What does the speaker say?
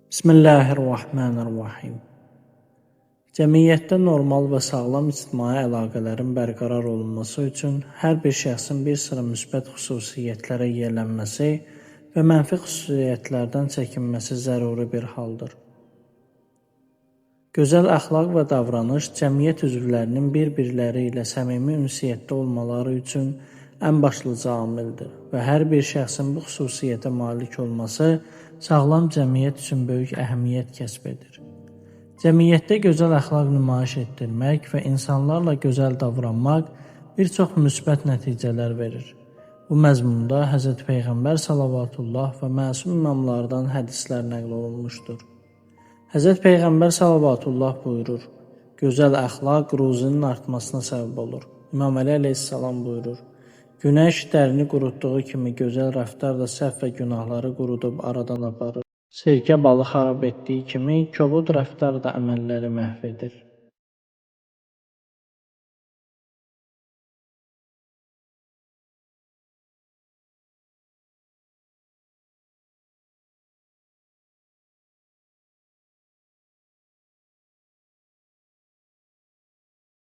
Bismillahirrahmanirrahim. Cəmiyyətdə normal və sağlam ictimai əlaqələrin bərqərar olunması üçün hər bir şəxsin bir sıra müsbət xüsusiyyətlərə yiyələnməsi və mənfi xüsusiyyətlərdən çəkinməsi zəruri bir haldır. Gözəl əxlaq və davranış cəmiyyət üzvlərinin bir-birləri ilə səmimi ünsiyyətdə olmaları üçün ən başlıca amildir və hər bir şəxsin bu xüsusiyyətə malik olması sağlam cəmiyyət üçün böyük əhəmiyyət kəsb edir. Cəmiyyətdə gözəl əxlaq nümayiş etdirmək və insanlarla gözəl davranmaq bir çox müsbət nəticələr verir. Bu məzmunda Hz. Peyğəmbər salavatullah və məsum imamlardan hədislər nəql olunmuşdur. Hz. Peyğəmbər salavatullah buyurur: gözəl əxlaq ruzinin artmasına səbəb olur. İmam Əli əleyhissalam buyurur: günəş dərini qurutduğu kimi gözəl rəftar da səhv və günahları qurudub aradan aparır. Sirkə balı xarab etdiyi kimi kobud rəftar da əməlləri məhv edir.